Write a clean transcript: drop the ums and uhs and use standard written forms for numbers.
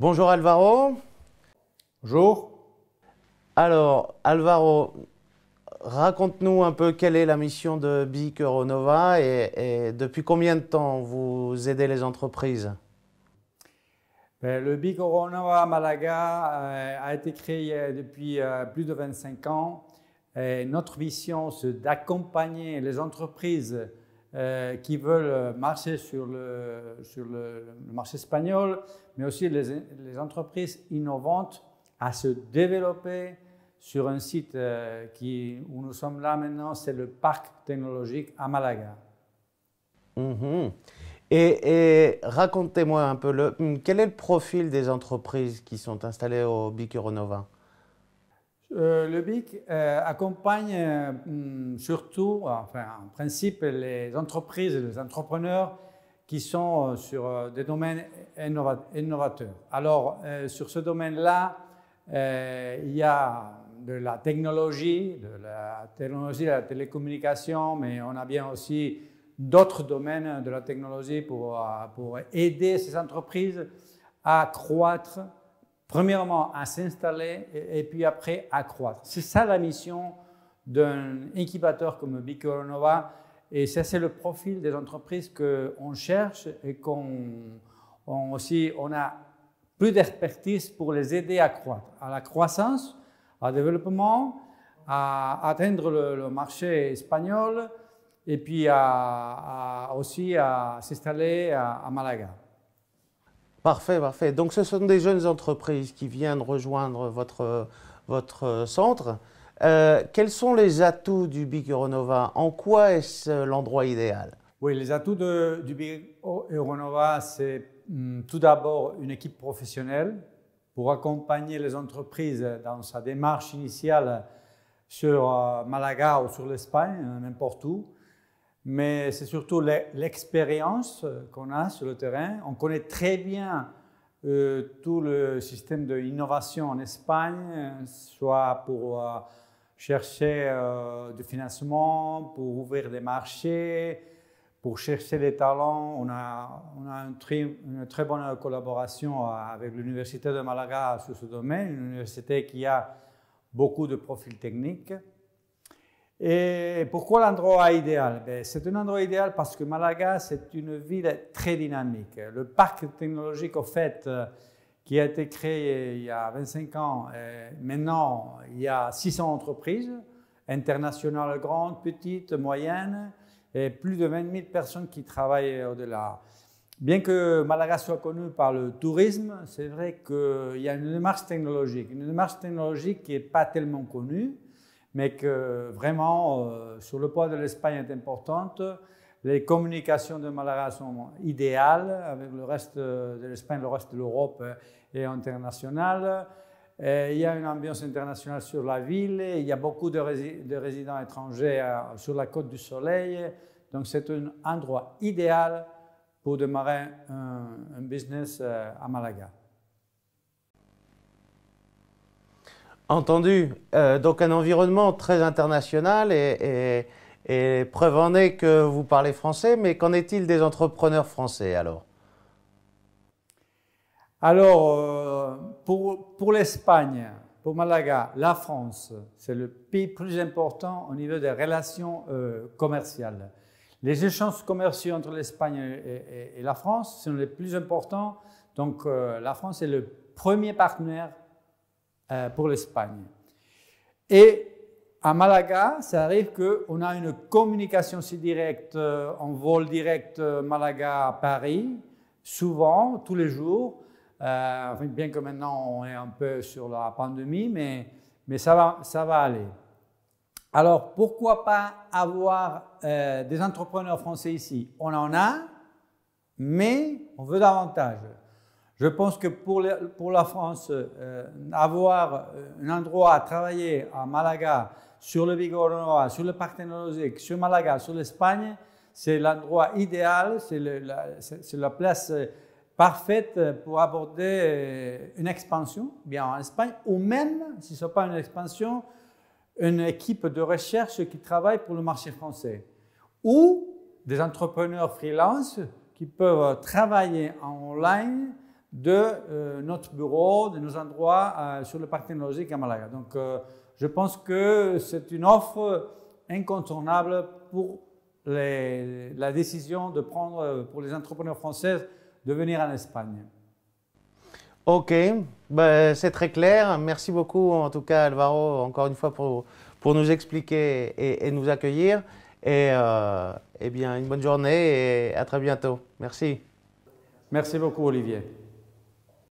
Bonjour Alvaro. Bonjour. Alors Alvaro, raconte-nous un peu quelle est la mission de BIC Euronova et depuis combien de temps vous aidez les entreprises? Le BIC Euronova Malaga a été créé depuis plus de 25 ans. Et notre mission, c'est d'accompagner les entreprises qui veulent marcher sur le marché espagnol, mais aussi les entreprises innovantes à se développer sur un site où nous sommes là maintenant, c'est le parc technologique à Malaga. Et racontez-moi un peu, quel est le profil des entreprises qui sont installées au BIC Euronova? Le BIC accompagne surtout, enfin, en principe, les entreprises et les entrepreneurs qui sont sur des domaines innovateurs. Alors, sur ce domaine-là, il y a de la technologie, de la télécommunication, mais on a bien aussi d'autres domaines de la technologie pour aider ces entreprises à croître. Premièrement, à s'installer et puis après à croître. C'est ça la mission d'un incubateur comme BIC Euronova et ça c'est le profil des entreprises qu'on cherche et on a plus d'expertise pour les aider à croître, à la croissance, au développement, à atteindre le marché espagnol et puis aussi à s'installer à Malaga. Parfait, parfait. Donc ce sont des jeunes entreprises qui viennent rejoindre votre centre. Quels sont les atouts du BIC Euronova? En quoi est-ce l'endroit idéal? Oui, les atouts du BIC Euronova, c'est tout d'abord une équipe professionnelle pour accompagner les entreprises dans sa démarche initiale sur Malaga ou sur l'Espagne, n'importe où. Mais c'est surtout l'expérience qu'on a sur le terrain. On connaît très bien tout le système d'innovation en Espagne, soit pour chercher du financement, pour ouvrir des marchés, pour chercher les talents. On a une très bonne collaboration avec l'Université de Malaga sur ce domaine, une université qui a beaucoup de profils techniques. Et pourquoi l'endroit idéal? C'est un endroit idéal parce que Malaga, c'est une ville très dynamique. Le parc technologique, au fait, qui a été créé il y a 25 ans, maintenant, il y a 600 entreprises, internationales grandes, petites, moyennes, et plus de 20 000 personnes qui travaillent au-delà. Bien que Malaga soit connu par le tourisme, c'est vrai qu'il y a une démarche technologique qui n'est pas tellement connue, mais que vraiment, sur le poids de l'Espagne est importante. Les communications de Malaga sont idéales avec le reste de l'Espagne, le reste de l'Europe et international. Il y a une ambiance internationale sur la ville, il y a beaucoup de résidents étrangers sur la Côte du Soleil. Donc c'est un endroit idéal pour démarrer un business à Malaga. Entendu. Donc un environnement très international et preuve en est que vous parlez français, mais qu'en est-il des entrepreneurs français alors? Alors, pour l'Espagne, pour Malaga, la France, c'est le pays plus important au niveau des relations commerciales. Les échanges commerciaux entre l'Espagne et la France sont les plus importants. Donc, la France est le premier partenaire pour l'Espagne. Et à Malaga, ça arrive qu'on a une communication si directe, en vol direct Malaga-Paris, souvent, tous les jours. Bien que maintenant on est un peu sur la pandémie, mais ça va aller. Alors, pourquoi pas avoir des entrepreneurs français ici? On en a, mais on veut davantage. Je pense que pour la France, avoir un endroit à travailler à Malaga, sur le BIC Euronova, sur le parc technologique, sur Malaga, sur l'Espagne, c'est l'endroit idéal, c'est la place parfaite pour aborder une expansion, bien en Espagne, ou même, si ce n'est pas une expansion, une équipe de recherche qui travaille pour le marché français, ou des entrepreneurs freelance qui peuvent travailler en online de notre bureau, de nos endroits sur le parc technologique à Malaga. Donc, je pense que c'est une offre incontournable pour la décision de prendre pour les entrepreneurs français de venir en Espagne. Ok, ben, c'est très clair. Merci beaucoup en tout cas Alvaro, encore une fois pour nous expliquer et nous accueillir. Et bien, une bonne journée et à très bientôt. Merci. Merci beaucoup Olivier.